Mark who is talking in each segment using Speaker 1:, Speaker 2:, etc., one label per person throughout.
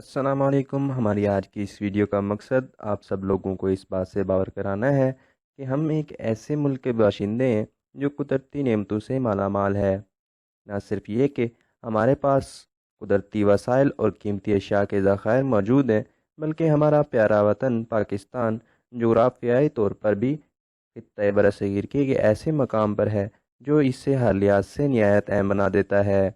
Speaker 1: अस्सलाम वालेकुम। हमारी आज की इस वीडियो का मकसद आप सब लोगों को इस बात से बावर कराना है कि हम एक ऐसे मुल्क के बाशिंदे हैं जो कुदरती नेमतों से माला माल है। ना सिर्फ ये कि हमारे पास कुदरती वसाइल और कीमती अशिया के ज़खायर मौजूद हैं, बल्कि हमारा प्यारा वतन पाकिस्तान जोग्राफियाई तौर पर भी खित्ते बरसगीर के एक ऐसे मकाम पर है जो इसे हर लिहाज से निहायत अहम बना देता है।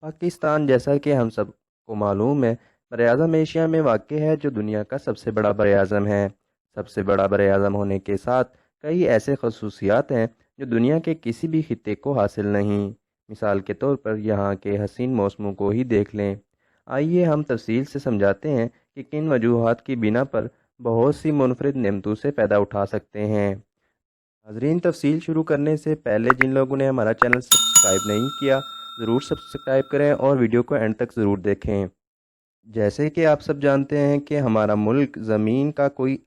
Speaker 1: पाकिस्तान, जैसा कि हम सब को मालूम है, बरआज़म एशिया में वाक़ है, जो दुनिया का सबसे बड़ा बरआज़म है। सबसे बड़ा बरआज़म होने के साथ कई ऐसे खसूसियात हैं जो दुनिया के किसी भी खित्ते को हासिल नहीं। मिसाल के तौर पर यहाँ के हसीन मौसमों को ही देख लें। आइए हम तफसील से समझाते हैं कि किन वजूहात की बिना पर बहुत सी मुनफरिद नेमतों से फ़ायदा उठा सकते हैं। नाजरीन, तफसील शुरू करने से पहले जिन लोगों ने हमारा चैनल सब्सक्राइब नहीं किया, ज़रूर सब्सक्राइब करें और वीडियो को एंड तक ज़रूर देखें। जैसे कि आप सब जानते हैं कि हमारा मुल्क ज़मीन का कोई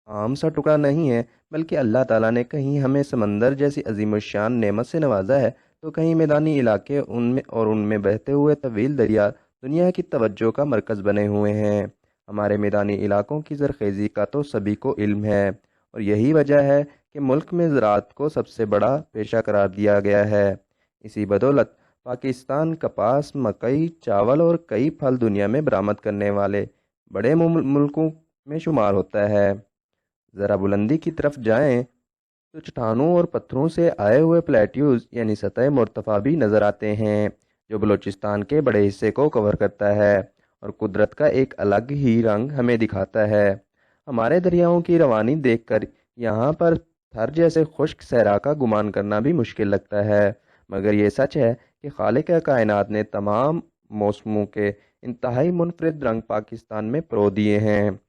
Speaker 1: आम सा टुकड़ा नहीं है, बल्कि अल्लाह ताला ने कहीं हमें समंदर जैसी अजीमुशान नेमत से नवाजा है, तो कहीं मैदानी इलाके उनमें बहते हुए तवील दरिया दुनिया की तवज्जो का मरकज़ बने हुए हैं। हमारे मैदानी इलाकों की ज़रखेज़ी का तो सभी को इल्म है, और यही वजह है कि मुल्क में ज़राअत को सबसे बड़ा पेशा करार दिया गया है। इसी बदौलत पाकिस्तान कपास, मकई, चावल और कई फल दुनिया में बरामद करने वाले बड़े मुल्कों में शुमार होता है। ज़रा बुलंदी की तरफ जाएं तो चट्टानों और पत्थरों से आए हुए प्लेट्यूज यानी सतह मुर्तफ़ा भी नज़र आते हैं, जो बलूचिस्तान के बड़े हिस्से को कवर करता है और कुदरत का एक अलग ही रंग हमें दिखाता है। हमारे दरियाओं की रवानी देखकर यहाँ पर थर जैसे खुश्क सहरा का गुमान करना भी मुश्किल लगता है, मगर ये सच है कि खालिक कायनात ने तमाम मौसमों के इंतहाई मुनफरिद रंग पाकिस्तान में परो दिए हैं।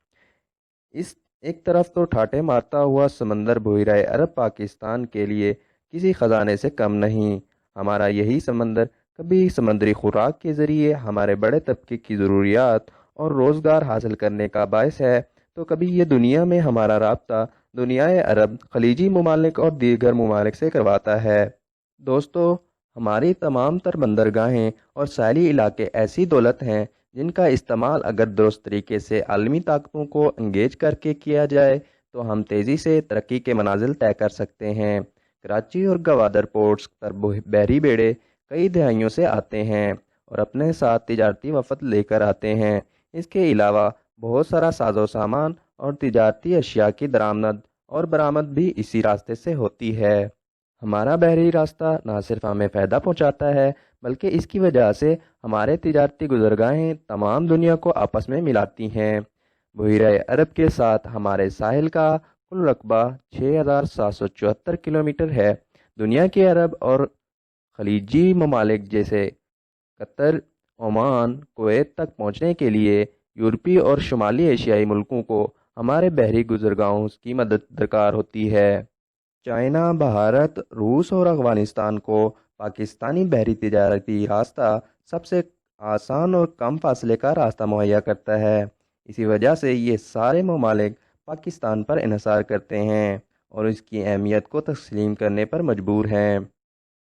Speaker 1: इस एक तरफ तो ठाटे मारता हुआ समंदर बहिराए अरब पाकिस्तान के लिए किसी खजाने से कम नहीं। हमारा यही समंदर कभी समुद्री खुराक के ज़रिए हमारे बड़े तबके की ज़रूरियात और रोज़गार हासिल करने का बायस है, तो कभी ये दुनिया में हमारा राब्ता दुनियाए अरब, खलीजी ममालिक और दीगर ममालिक से करवाता है। दोस्तों, हमारी तमाम तर बंदरगाहें और साहली इलाके ऐसी दौलत हैं जिनका इस्तेमाल अगर दुरुस्त तरीके से आलमी ताकतों को इंगेज करके किया जाए तो हम तेज़ी से तरक्की के मनाजिल तय कर सकते हैं। कराची और गवादर पोर्ट्स पर बहरी बेड़े कई दहाइयों से आते हैं और अपने साथ तिजारती वफद लेकर आते हैं। इसके अलावा बहुत सारा साजो सामान और तिजारती अशिया की दरामद और बरामद भी इसी रास्ते से होती है। हमारा बहरी रास्ता न सिर्फ हमें फ़ायदा पहुंचाता है, बल्कि इसकी वजह से हमारे तिजारती गुज़रगाहें तमाम दुनिया को आपस में मिलाती हैं। बहिरे अरब के साथ हमारे साहिल का कुल रकबा 6,774 किलोमीटर है। दुनिया के अरब और खलीजी ममालिक जैसे कतर, ओमान, कुवैत तक पहुंचने के लिए यूरोपीय और शुमाली एशियाई मुल्कों को हमारे बहरी गुज़रगाहों की मदद दरकार होती है। चाइना, भारत, रूस और अफगानिस्तान को पाकिस्तानी बहरी तिजारती रास्ता सबसे आसान और कम फासले का रास्ता मुहैया करता है। इसी वजह से ये सारे ममालिक पाकिस्तान पर इन्हिसार करते हैं और इसकी अहमियत को तस्लीम करने पर मजबूर हैं।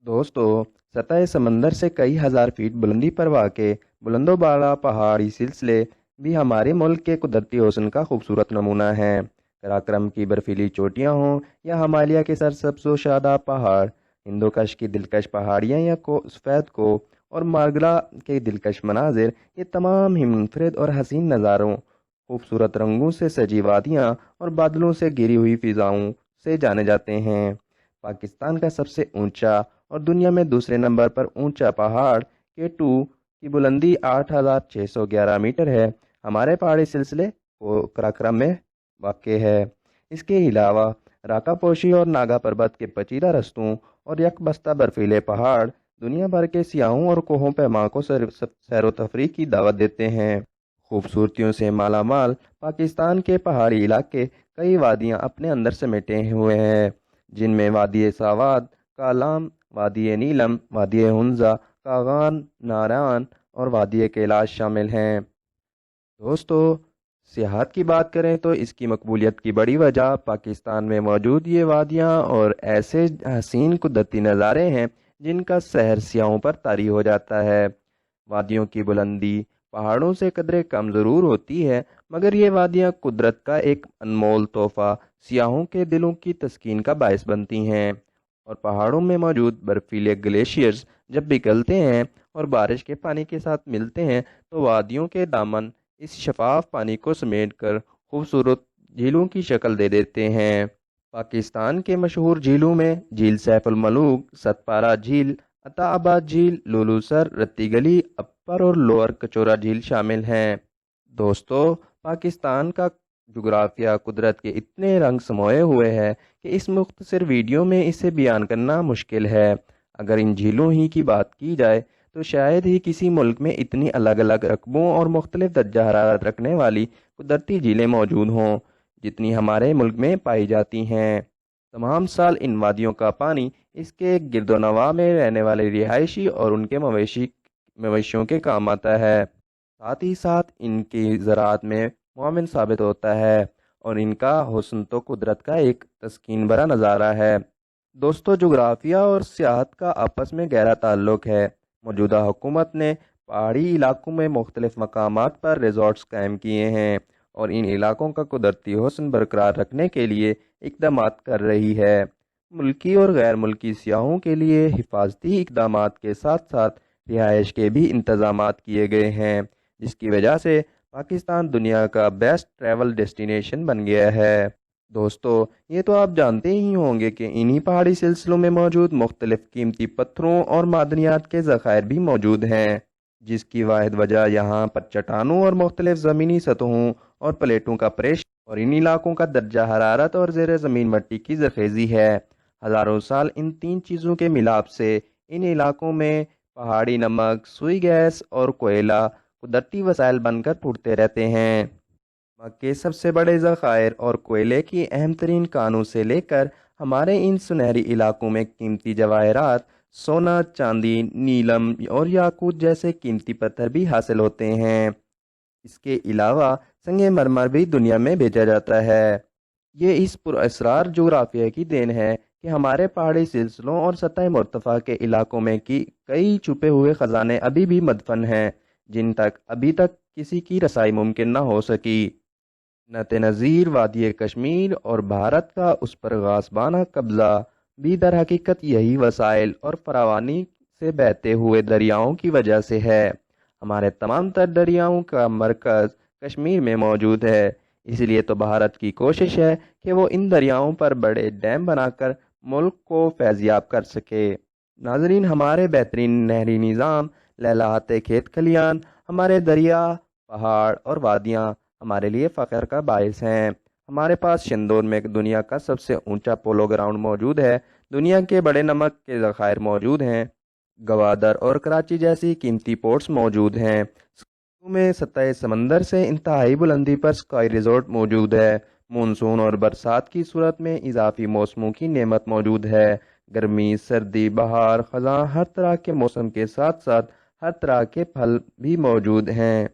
Speaker 1: दोस्तों, सतह समंदर से कई हज़ार फीट बुलंदी पर वाक़े बुलंदो बाला पहाड़ी सिलसिले भी हमारे मुल्क के कुदरती हुस्न का खूबसूरत नमूना है। कराक्रम की बर्फीली चोटियाँ हों या हिमालय के सरसब्ज़ शादाब पहाड़, हिंदोकश की दिलकश पहाड़ियाँ या सफ़ेद को और मारगला के दिलकश मनाजिर, ये तमाम ही मुनफरिद और हसीन नज़ारों, खूबसूरत रंगों से सजी वादियाँ और बादलों से घिरी हुई फ़िज़ाओं से जाने जाते हैं। पाकिस्तान का सबसे ऊंचा और दुनिया में दूसरे नंबर पर ऊंचा पहाड़ K2 की बुलंदी 8,611 मीटर है। हमारे पहाड़ी सिलसिले को कराक्रम में वाक़ है। इसके अलावा राकापोशी और नागा पर्वत के पचीदा रस्तों और यकबस्ता बर्फीले पहाड़ दुनिया भर के सियाहों और कोहों पैमा को सैर तफरीह की दावत देते हैं। खूबसूरतियों से माला माल पाकिस्तान के पहाड़ी इलाके कई वादियाँ अपने अंदर समेटे हुए हैं, जिनमें वादी सावाद, कालाम, वादी नीलम, वादी हुंजा, कागान, नारान और वादी कैलाश शामिल हैं। दोस्तों, सियाहत की बात करें तो इसकी मकबूलियत की बड़ी वजह पाकिस्तान में मौजूद ये वादियाँ और ऐसे हसीन कुदरती नज़ारे हैं जिनका सहर सियाहों पर तारी हो जाता है। वादियों की बुलंदी, पहाड़ों से कदरे कम ज़रूर होती है, मगर ये वादियाँ कुदरत का एक अनमोल तोहफ़ा सियाहों के दिलों की तस्कीन का बायस बनती हैं। और पहाड़ों में मौजूद बर्फीले ग्लेशियर्स जब पिघलते हैं और बारिश के पानी के साथ मिलते हैं तो वादियों के दामन इस शफाफ पानी को समेटकर खूबसूरत झीलों की शक्ल दे देते हैं। पाकिस्तान के मशहूर झीलों में झील सैफुल मलूक, सतपारा झील, अताबाद झील, लुलूसर, रत्ती गली, अपर और लोअर कचोरा झील शामिल हैं। दोस्तों, पाकिस्तान का जुग्राफिया कुदरत के इतने रंग समोए हुए है कि इस मुख्तसर वीडियो में इसे बयान करना मुश्किल है। अगर इन झीलों ही की बात की जाए तो शायद ही किसी मुल्क में इतनी अलग अलग रकबों और मुख्तलिफ दर्जा हरारत रखने वाली कुदरती झीलें मौजूद हों जितनी हमारे मुल्क में पाई जाती हैं। तमाम साल इन वादियों का पानी इसके गिरदोनवा में रहने वाले रिहायशी और उनके मवेशियों के काम आता है। साथ ही साथ इनकी ज़राअत में मुआविन साबित होता है और इनका हुस्न तो कुदरत का एक तस्कीन भरा नज़ारा है। दोस्तों, जुग्राफिया और सियाहत का आपस में गहरा ताल्लुक है। मौजूदा हुकूमत ने पहाड़ी इलाकों में मुख्तलिफ मकामात पर रिजॉर्ट्स कायम किए हैं और इन इलाकों का कुदरती हुस्न बरकरार रखने के लिए इक़दाम कर रही है। मुल्की और गैर मुल्की सियाहों के लिए हिफाजती इक़दाम के साथ साथ रिहाइश के भी इंतज़ाम किए गए हैं, जिसकी वजह से पाकिस्तान दुनिया का बेस्ट ट्रैवल डेस्टिनेशन बन गया है। दोस्तों, ये तो आप जानते ही होंगे कि इन्हीं पहाड़ी सिलसिलों में मौजूद मुख्तलिफ कीमती पत्थरों और मादनियात के ज़खायर भी मौजूद हैं, जिसकी वाहिद वजह यहाँ पर चट्टानों और मुख्तलिफ ज़मीनी सतहों और प्लेटों का प्रेशर और इन इलाकों का दर्जा हरारत और ज़ेर ज़मीन मिट्टी की ज़रखेज़ी है। हज़ारों साल इन तीन चीज़ों के मिलाप से इन इलाकों में पहाड़ी नमक, सुई गैस और कोयला कुदरती वसाइल बनकर फूटते रहते हैं। नमक के सबसे बड़े ज़खायर और कोयले की अहम तरीन कानों से लेकर हमारे इन सुनहरी इलाकों में कीमती जवाहरात, सोना, चांदी, नीलम और याकूत जैसे कीमती पत्थर भी हासिल होते हैं। इसके अलावा संगे मरमर भी दुनिया में भेजा जाता है। ये इस पुरअसरार जोग्राफिया की देन है कि हमारे पहाड़ी सिलसिलों और सतह मुर्तफ़ा के इलाकों में की कई छुपे हुए ख़जाने अभी भी मदफन हैं, जिन तक अभी तक किसी की रसाई मुमकिन न हो सकी। नज़ीर वादी कश्मीर और भारत का उस पर गासबाना कब्ज़ा भी दर हकीकत यही वसाइल और फरावानी से बहते हुए दरियाओं की वजह से है। हमारे तमाम तर दरियाओं का मरकज़ कश्मीर में मौजूद है, इसलिए तो भारत की कोशिश है कि वो इन दरियाओं पर बड़े डैम बनाकर मुल्क को फैज़याब कर सके। नाजरीन, हमारे बेहतरीन नहरी निज़ाम, लहलहाते खेत खलियान, हमारे दरिया, पहाड़ और वादियाँ हमारे लिए फ़ख्र का बायस हैं। हमारे पास शिंदोर में दुनिया का सबसे ऊंचा पोलो ग्राउंड मौजूद है। दुनिया के बड़े नमक के ज़खायर मौजूद हैं। गवादर और कराची जैसी कीमती पोर्ट्स मौजूद हैं। में सतह समंदर से इंतहाई बुलंदी पर स्काई रिजॉर्ट मौजूद है। मानसून और बरसात की सूरत में इजाफी मौसमों की नेमत मौजूद है। गर्मी, सर्दी, बहार, ख़ज़ां, हर तरह के मौसम के साथ साथ हर तरह के फल भी मौजूद हैं।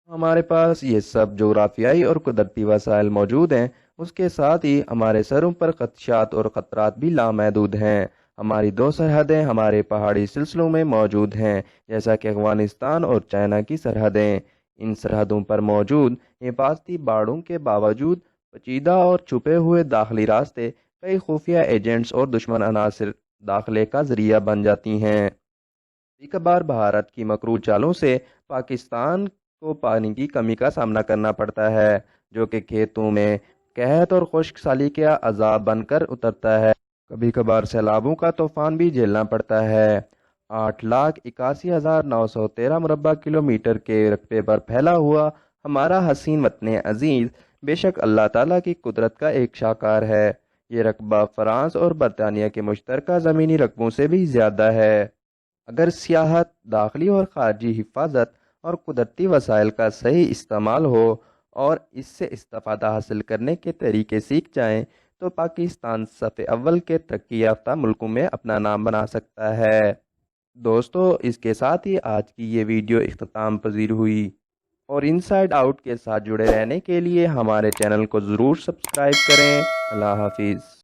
Speaker 1: हमारे पास ये सब जोग्राफियाई और कुदरती वसाइल मौजूद हैं, उसके साथ ही हमारे सरों पर खदशात और ख़तरात भी लामहदूद हैं। हमारी दो सरहदें हमारे पहाड़ी सिलसिलों में मौजूद हैं, जैसा कि अफ़गानिस्तान और चाइना की सरहदें। इन सरहदों पर मौजूद हिफाजती बाड़ों के बावजूद पेचीदा और छुपे हुए दाखिली रास्ते कई खुफिया एजेंट्स और दुश्मन अनासिर दाखिले का ज़रिया बन जाती हैं। कभी कभार भारत की मकरू चालों से पाकिस्तान को पानी की कमी का सामना करना पड़ता है, जो कि खेतों में कहत और खुश्क साली का अजाब बनकर उतरता है। कभी कभार सैलाबों का तूफान भी झेलना पड़ता है। 8,81,913 मुरबा किलोमीटर के रकबे पर फैला हुआ हमारा हसीन वतन अजीज़ बेशक अल्लाह ताला की कुदरत का एक शाकार है। ये रकबा फ्रांस और बरतानिया के मुश्तरका ज़मीनी रकबों से भी ज़्यादा है। अगर सियाहत, दाखिली और ख़ारजी हिफाजत और कुदरती वसाइल का सही इस्तेमाल हो और इससे इस्तिफ़ादा हासिल करने के तरीके सीख जाएं तो पाकिस्तान सफ़े अव्वल के तरक्की याफ्ता मुल्कों में अपना नाम बना सकता है। दोस्तों, इसके साथ ही आज की ये वीडियो इख्तिताम पजीर हुई और इनसाइड आउट के साथ जुड़े रहने के लिए हमारे चैनल को ज़रूर सब्सक्राइब करें। अल्लाह हाफिज़।